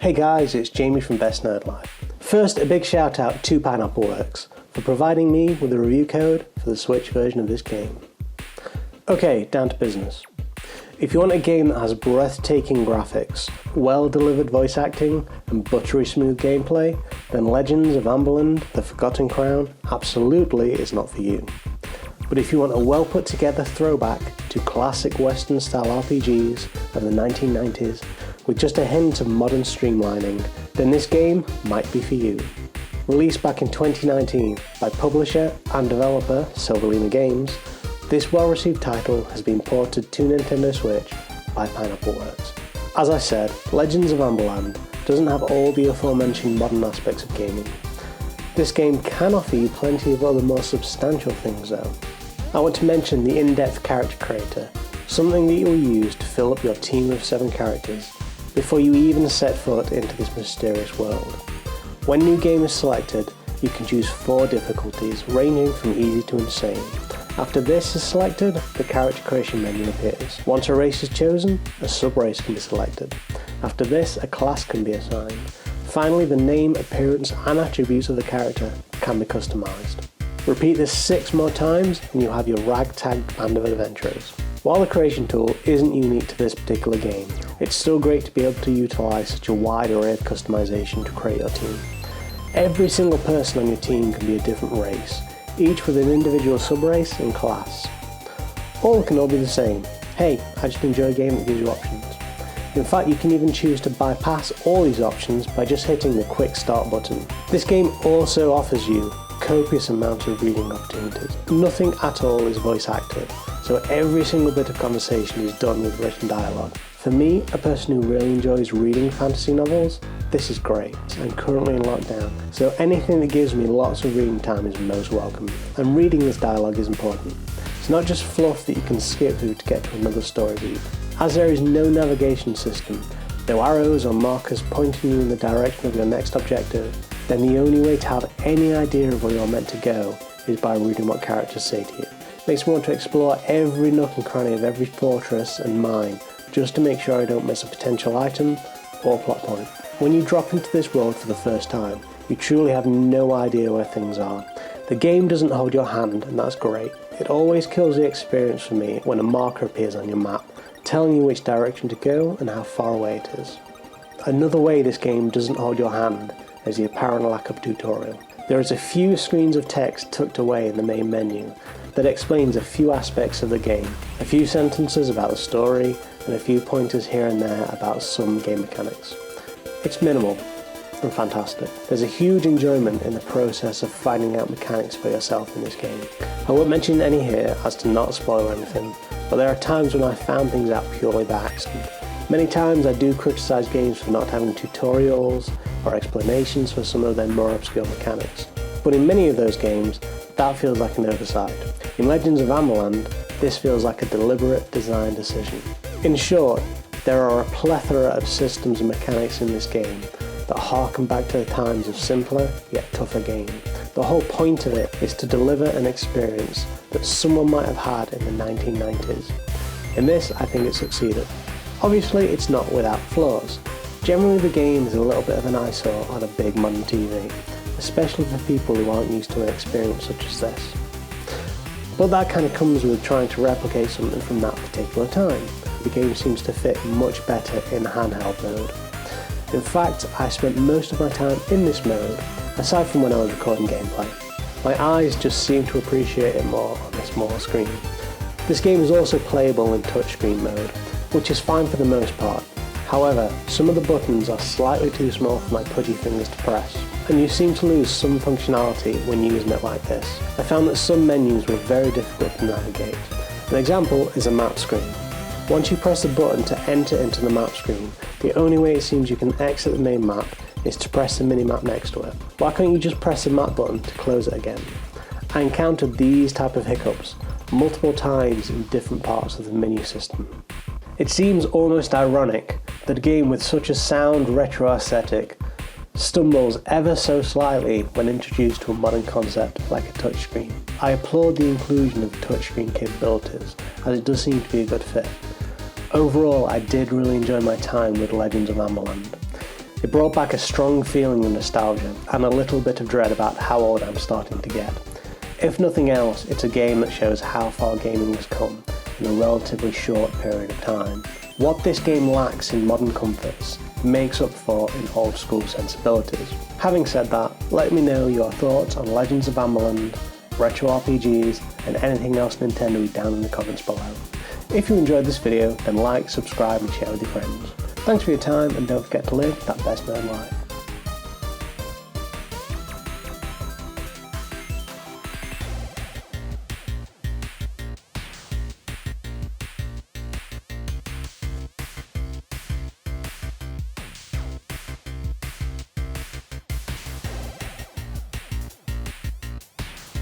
Hey guys, it's Jamie from BestNerdLife. First, a big shout out to Pineapple Works for providing me with a review code for the Switch version of this game. Okay, down to business. If you want a game that has breathtaking graphics, well-delivered voice acting, and buttery smooth gameplay, then Legends of Amberland: The Forgotten Crown absolutely is not for you. But if you want a well-put-together throwback to classic Western-style RPGs of the 1990s with just a hint of modern streamlining, then this game might be for you. Released back in 2019 by publisher and developer Silverina Games, this well-received title has been ported to Nintendo Switch by Pineapple Works. As I said, Legends of Amberland doesn't have all the aforementioned modern aspects of gaming. This game can offer you plenty of other more substantial things though. I want to mention the in-depth character creator, something that you'll use to fill up your team of 7 characters before you even set foot into this mysterious world. When new game is selected, you can choose 4 difficulties ranging from easy to insane. After this is selected, the character creation menu appears. Once a race is chosen, a sub-race can be selected. After this, a class can be assigned. Finally, the name, appearance and attributes of the character can be customized. Repeat this 6 more times and you'll have your ragtag band of adventurers. While the creation tool isn't unique to this particular game, it's still great to be able to utilise such a wide array of customization to create your team. Every single person on your team can be a different race, each with an individual sub-race and class. All can all be the same. Hey, I just enjoy a game that gives you options. In fact, you can even choose to bypass all these options by just hitting the quick start button. This game also offers you copious amounts of reading opportunities. Nothing at all is voice acted, so every single bit of conversation is done with written dialogue. For me, a person who really enjoys reading fantasy novels, this is great. I'm currently in lockdown, so anything that gives me lots of reading time is most welcome, and reading this dialogue is important. It's not just fluff that you can skip through to get to another story beat. As there is no navigation system, no arrows or markers pointing you in the direction of your next objective, then the only way to have any idea of where you're meant to go is by reading what characters say to you. It makes me want to explore every nook and cranny of every fortress and mine just to make sure I don't miss a potential item or plot point. When you drop into this world for the first time, you truly have no idea where things are. The game doesn't hold your hand, and that's great. It always kills the experience for me when a marker appears on your map, telling you which direction to go and how far away it is. Another way this game doesn't hold your hand is the apparent lack of tutorial. There is a few screens of text tucked away in the main menu that explains a few aspects of the game, a few sentences about the story, and a few pointers here and there about some game mechanics. It's minimal and fantastic. There's a huge enjoyment in the process of finding out mechanics for yourself in this game. I won't mention any here as to not spoil anything, but there are times when I found things out purely by accident. Many times I do criticise games for not having tutorials or explanations for some of their more obscure mechanics, but in many of those games that feels like an oversight. In Legends of Amberland, this feels like a deliberate design decision. In short, there are a plethora of systems and mechanics in this game that harken back to the times of simpler yet tougher games. The whole point of it is to deliver an experience that someone might have had in the 1990s. In this, I think it succeeded. Obviously, it's not without flaws. Generally, the game is a little bit of an eyesore on a big modern TV, especially for people who aren't used to an experience such as this. But that kind of comes with trying to replicate something from that particular time. The game seems to fit much better in handheld mode. In fact, I spent most of my time in this mode, aside from when I was recording gameplay. My eyes just seem to appreciate it more on a smaller screen. This game is also playable in touchscreen mode, which is fine for the most part. However, some of the buttons are slightly too small for my pudgy fingers to press, and you seem to lose some functionality when using it like this. I found that some menus were very difficult to navigate. An example is a map screen. Once you press the button to enter into the map screen, the only way it seems you can exit the main map is to press the minimap next to it. Why can't you just press the map button to close it again? I encountered these type of hiccups multiple times in different parts of the menu system. It seems almost ironic that a game with such a sound retro aesthetic stumbles ever so slightly when introduced to a modern concept like a touchscreen. I applaud the inclusion of touchscreen capabilities, as it does seem to be a good fit. Overall, I did really enjoy my time with Legends of Amberland. It brought back a strong feeling of nostalgia and a little bit of dread about how old I'm starting to get. If nothing else, it's a game that shows how far gaming has come in a relatively short period of time. What this game lacks in modern comforts makes up for in old school sensibilities. Having said that, let me know your thoughts on Legends of Amberland, retro RPGs, and anything else Nintendo down in the comments below. If you enjoyed this video, then like, subscribe and share with your friends. Thanks for your time, and don't forget to live that best nerd life.